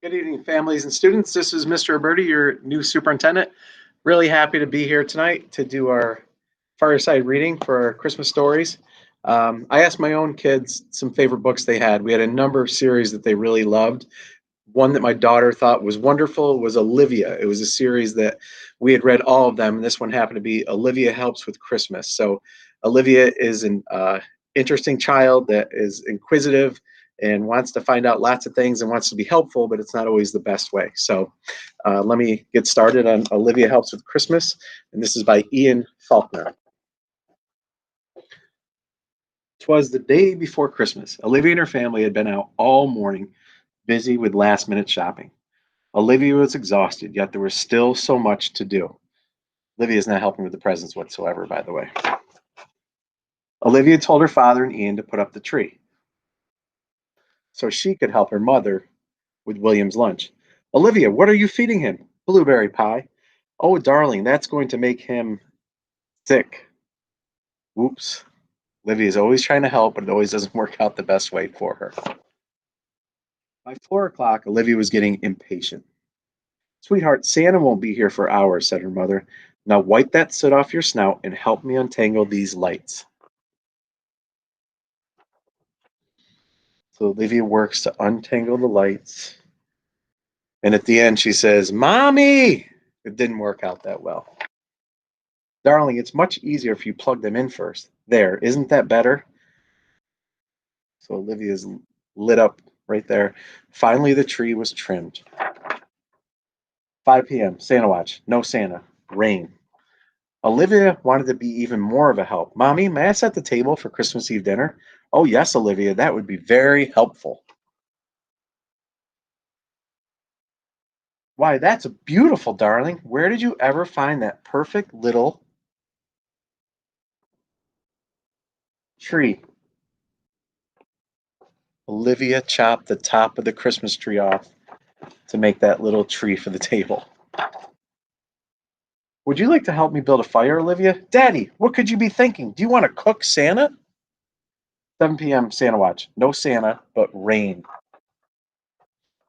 Good evening, families and students. This is Mr. Ruberti, your new superintendent. Really happy to be here tonight to do our fireside reading for our Christmas stories. I asked my own kids some favorite books they had. We had a number of series that they really loved. One that my daughter thought was wonderful was Olivia. It was a series that we had read all of them, and this one happened to be Olivia Helps with Christmas. So Olivia is an interesting child that is inquisitive and wants to find out lots of things and wants to be helpful, but it's not always the best way. So let me get started on Olivia Helps with Christmas, and this is by Ian Faulkner. 'Twas the day before Christmas. Olivia and her family had been out all morning, busy with last-minute shopping. Olivia was exhausted, yet there was still so much to do. Olivia is not helping with the presents whatsoever, by the way. Olivia told her father and Ian to put up the tree so she could help her mother with William's lunch. Olivia, what are you feeding him? Blueberry pie. Oh, darling, that's going to make him sick. Whoops. Olivia is always trying to help, but it always doesn't work out the best way for her. By 4 o'clock, Olivia was getting impatient. Sweetheart, Santa won't be here for hours, said her mother. Now wipe that soot off your snout and help me untangle these lights. So Olivia works to untangle the lights. And at the end, she says, Mommy! It didn't work out that well. Darling, it's much easier if you plug them in first. There, isn't that better? So Olivia's lit up right there. Finally, the tree was trimmed. 5 p.m., Santa watch. No Santa. Rain. Olivia wanted to be even more of a help. Mommy, may I set the table for Christmas Eve dinner? Oh, yes, Olivia, that would be very helpful. Why, that's beautiful, darling. Where did you ever find that perfect little tree? Olivia chopped the top of the Christmas tree off to make that little tree for the table. Would you like to help me build a fire, Olivia? Daddy, what could you be thinking? Do you want to cook Santa? 7 p.m. Santa watch. No Santa, but rain.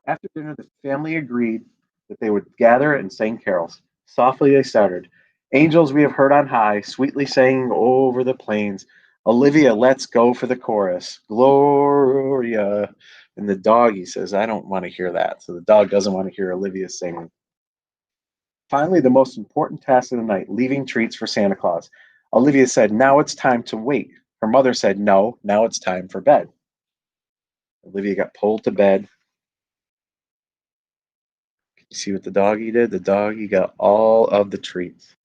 After dinner, the family agreed that they would gather and sing carols. Softly they started. Angels we have heard on high, sweetly sang over the plains. Olivia, let's go for the chorus. Gloria. And the dog, he says, I don't want to hear that. So the dog doesn't want to hear Olivia singing. Finally, the most important task of the night, leaving treats for Santa Claus. Olivia said, now it's time to wait. Her mother said, no, now it's time for bed. Olivia got pulled to bed. You see what the doggy did? The doggy got all of the treats.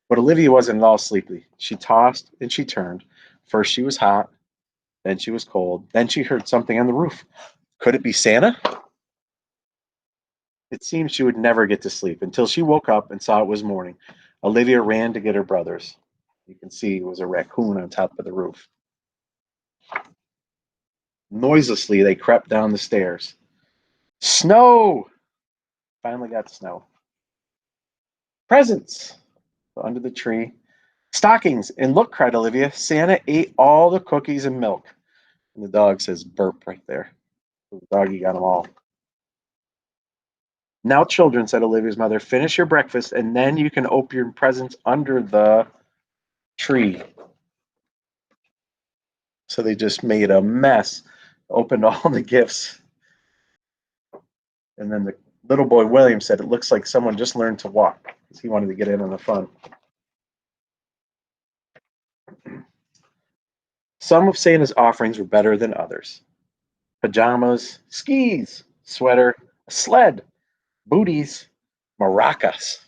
But Olivia wasn't at all sleepy. She tossed and she turned. First she was hot, then she was cold, then she heard something on the roof. Could it be Santa? It seemed she would never get to sleep until she woke up and saw it was morning. Olivia ran to get her brothers. You can see it was a raccoon on top of the roof. Noiselessly, they crept down the stairs. Snow! Finally got snow. Presents! Under the tree. Stockings! And look, cried Olivia, Santa ate all the cookies and milk. And the dog says burp right there. The doggy got them all. Now, children, said Olivia's mother, finish your breakfast and then you can open your presents under the tree. So they just made a mess, opened all the gifts. And then the little boy William said, it looks like someone just learned to walk because he wanted to get in on the fun. Some of Santa's offerings were better than others. Pajamas, skis, sweater, a sled, booties, maracas.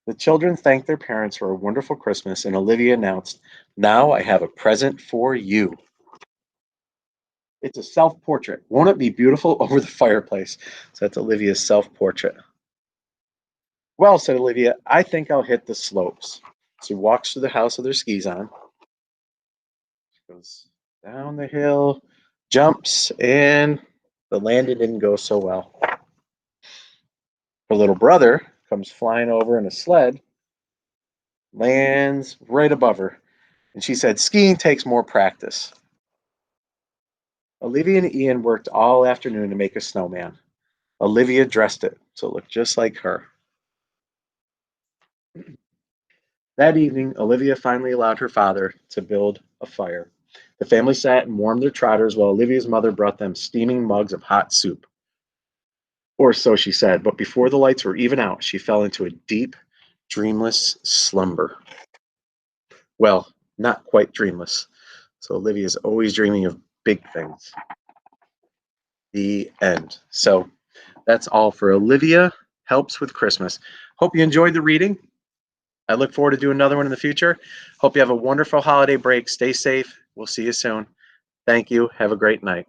The children thanked their parents for a wonderful Christmas, and Olivia announced, now I have a present for you. It's a self-portrait. Won't it be beautiful over the fireplace? So that's Olivia's self-portrait. Well, said Olivia, I think I'll hit the slopes. She walks through the house with her skis on. She goes down the hill, jumps, and the landing didn't go so well. Her little brother comes flying over in a sled, lands right above her, and she said, skiing takes more practice. Olivia and Ian worked all afternoon to make a snowman. Olivia dressed it so it looked just like her. That evening, Olivia finally allowed her father to build a fire. The family sat and warmed their trotters while Olivia's mother brought them steaming mugs of hot soup. Or so she said, but before the lights were even out, she fell into a deep, dreamless slumber. Well, not quite dreamless. So Olivia's always dreaming of big things. The end. So that's all for Olivia Helps with Christmas. Hope you enjoyed the reading. I look forward to doing another one in the future. Hope you have a wonderful holiday break. Stay safe. We'll see you soon. Thank you. Have a great night.